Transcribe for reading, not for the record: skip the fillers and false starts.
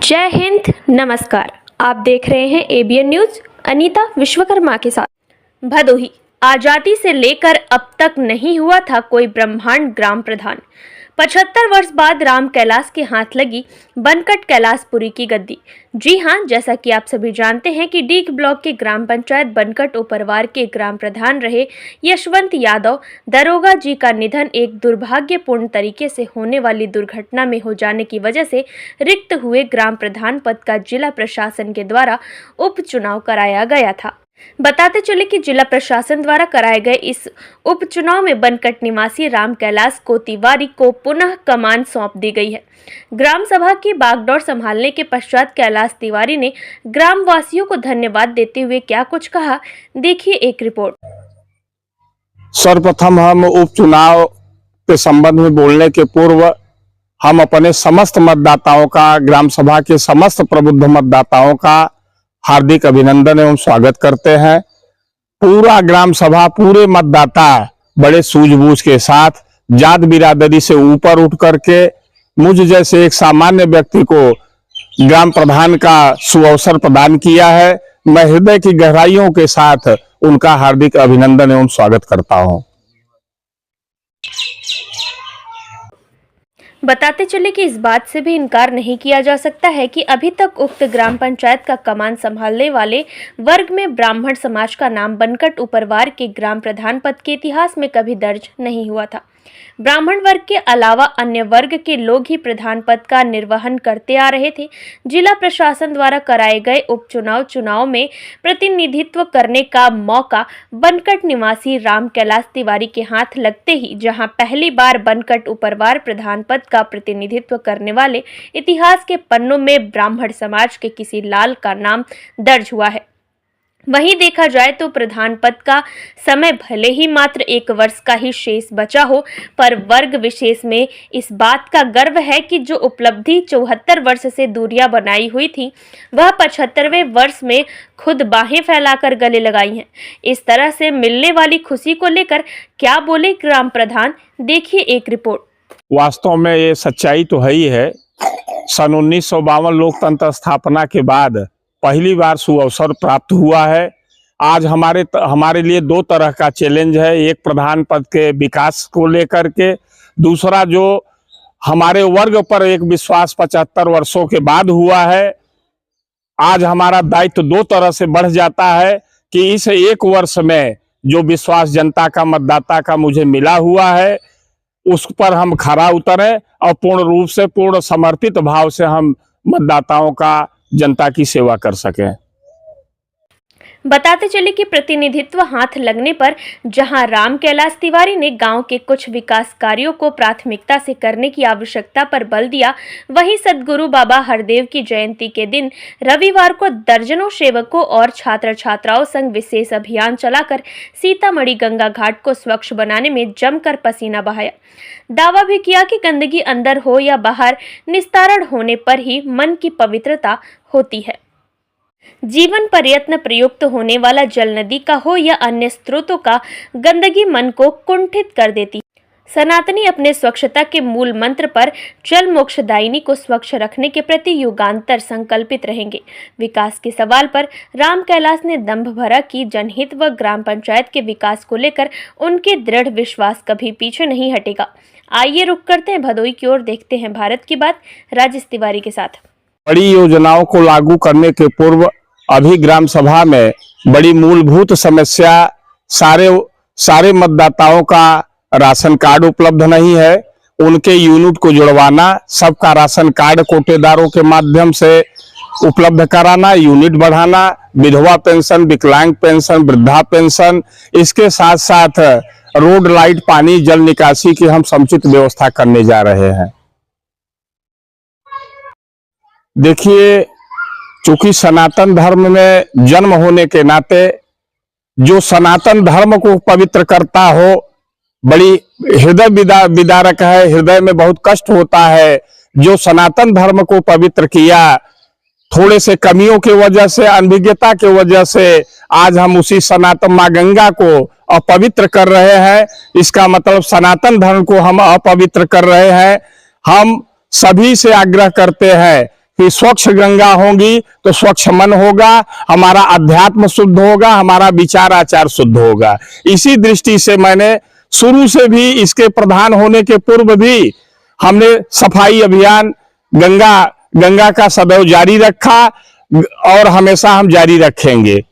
जय हिंद, नमस्कार। आप देख रहे हैं एबीएन न्यूज। अनीता विश्वकर्मा के साथ। भदोही आजादी से लेकर अब तक नहीं हुआ था कोई ब्रह्मांड ग्राम प्रधान। 75 वर्ष बाद राम कैलाश के हाथ लगी बनकट कैलाशपुरी की गद्दी। जी हां, जैसा कि आप सभी जानते हैं कि डीग ब्लॉक के ग्राम पंचायत बनकट उपरवार के ग्राम प्रधान रहे यशवंत यादव दरोगा जी का निधन एक दुर्भाग्यपूर्ण तरीके से होने वाली दुर्घटना में हो जाने की वजह से रिक्त हुए ग्राम प्रधान पद का जिला प्रशासन के द्वारा उपचुनाव कराया गया था। बताते चले कि जिला प्रशासन द्वारा कराए गए इस उपचुनाव में बनकट निवासी राम कैलाश को तिवारी को पुनः कमान सौंप दी गई है। ग्राम सभा की बागडोर संभालने के पश्चात कैलाश तिवारी ने ग्राम वासियों को धन्यवाद देते हुए क्या कुछ कहा, देखिए एक रिपोर्ट। सर्वप्रथम हम उपचुनाव के संबंध में बोलने के पूर्व हम अपने समस्त मतदाताओं का, ग्राम सभा के समस्त प्रबुद्ध मतदाताओं का हार्दिक अभिनंदन एवं स्वागत करते हैं। पूरा ग्राम सभा, पूरे मतदाता बड़े सूझबूझ के साथ जात बिरादरी से ऊपर उठ करके मुझ जैसे एक सामान्य व्यक्ति को ग्राम प्रधान का सुअवसर प्रदान किया है। मैं हृदय की गहराइयों के साथ उनका हार्दिक अभिनंदन एवं स्वागत करता हूं। बताते चले कि इस बात से भी इनकार नहीं किया जा सकता है कि अभी तक उक्त ग्राम पंचायत का कमान संभालने वाले वर्ग में ब्राह्मण समाज का नाम बनकट उपरवार के ग्राम प्रधान पद के इतिहास में कभी दर्ज नहीं हुआ था। ब्राह्मण वर्ग के अलावा अन्य वर्ग के लोग ही प्रधान पद का निर्वहन करते आ रहे थे। जिला प्रशासन द्वारा कराए गए उपचुनाव में प्रतिनिधित्व करने का मौका बनकट निवासी राम कैलाश तिवारी के हाथ लगते ही, जहां पहली बार बनकट उपरवार प्रधान पद का प्रतिनिधित्व करने वाले इतिहास के पन्नों में ब्राह्मण समाज के किसी लाल का नाम दर्ज हुआ है। वहीं देखा जाए तो प्रधान पद का समय भले ही मात्र 1 वर्ष का ही शेष बचा हो, पर वर्ग विशेष में इस बात का गर्व है कि जो उपलब्धि 74 वर्ष से दूरियां बनाई हुई थी, वह 75वें वर्ष में खुद बाहें फैलाकर गले लगाई हैं। इस तरह से मिलने वाली खुशी को लेकर क्या बोले ग्राम प्रधान, देखिए एक रिपोर्ट। वास्तव में ये सच्चाई तो है ही है। सन 1952 लोकतंत्र स्थापना के बाद पहली बार सुअवसर प्राप्त हुआ है। आज हमारे लिए 2 तरह का चैलेंज है। एक प्रधान पद के विकास को लेकर के, दूसरा जो हमारे वर्ग पर एक विश्वास 75 वर्षों के बाद हुआ है। आज हमारा दायित्व 2 तरह से बढ़ जाता है कि इस 1 वर्ष में जो विश्वास जनता का, मतदाता का मुझे मिला हुआ है, उस पर हम खरा उतरे और पूर्ण रूप से, पूर्ण समर्पित भाव से हम मतदाताओं का, जनता की सेवा कर सके। बताते चले कि प्रतिनिधित्व हाथ लगने पर जहां राम कैलाश तिवारी ने गांव के कुछ विकास कार्यों को प्राथमिकता से करने की आवश्यकता पर बल दिया, वहीं सद्गुरु बाबा हरदेव की जयंती के दिन रविवार को दर्जनों सेवकों और छात्र छात्राओं संग विशेष अभियान चलाकर सीतामढ़ी गंगा घाट को स्वच्छ बनाने में जमकर पसीना बहाया। दावा भी किया कि गंदगी अंदर हो या बाहर, निस्तारण होने पर ही मन की पवित्रता होती है। जीवन प्रयत्न प्रयुक्त होने वाला जल नदी का हो या अन्य स्रोतों का, गंदगी मन को कुंठित कर देती। सनातनी अपने स्वच्छता के मूल मंत्र पर जल मोक्षदायिनी को स्वच्छ रखने के प्रति युगांतर संकल्पित रहेंगे। विकास के सवाल पर राम कैलाश ने दंभ भरा कि जनहित व ग्राम पंचायत के विकास को लेकर उनके दृढ़ विश्वास कभी पीछे नहीं हटेगा। आइए रुक करते हैं भदोही की ओर, देखते हैं भारत की बात राजेश तिवारी के साथ। बड़ी योजनाओं को लागू करने के पूर्व अभी ग्राम सभा में बड़ी मूलभूत समस्या, सारे मतदाताओं का राशन कार्ड उपलब्ध नहीं है। उनके यूनिट को जुड़वाना, सबका राशन कार्ड कोटेदारों के माध्यम से उपलब्ध कराना, यूनिट बढ़ाना, विधवा पेंशन, विकलांग पेंशन, वृद्धा पेंशन, इसके साथ साथ रोड, लाइट, पानी, जल निकासी की हम समुचित व्यवस्था करने जा रहे हैं। देखिए, चूंकि सनातन धर्म में जन्म होने के नाते जो सनातन धर्म को पवित्र करता हो, बड़ी हृदय विदारक है। हृदय में बहुत कष्ट होता है। जो सनातन धर्म को पवित्र किया, थोड़े से कमियों की वजह से, अनभिज्ञता की वजह से आज हम उसी सनातन माँ गंगा को अपवित्र कर रहे हैं। इसका मतलब सनातन धर्म को हम अपवित्र कर रहे हैं। हम सभी से आग्रह करते हैं कि स्वच्छ गंगा होगी तो स्वच्छ मन होगा, हमारा अध्यात्म शुद्ध होगा, हमारा विचार आचार शुद्ध होगा। इसी दृष्टि से मैंने शुरू से भी, इसके प्रधान होने के पूर्व भी हमने सफाई अभियान गंगा का सदैव जारी रखा और हमेशा हम जारी रखेंगे।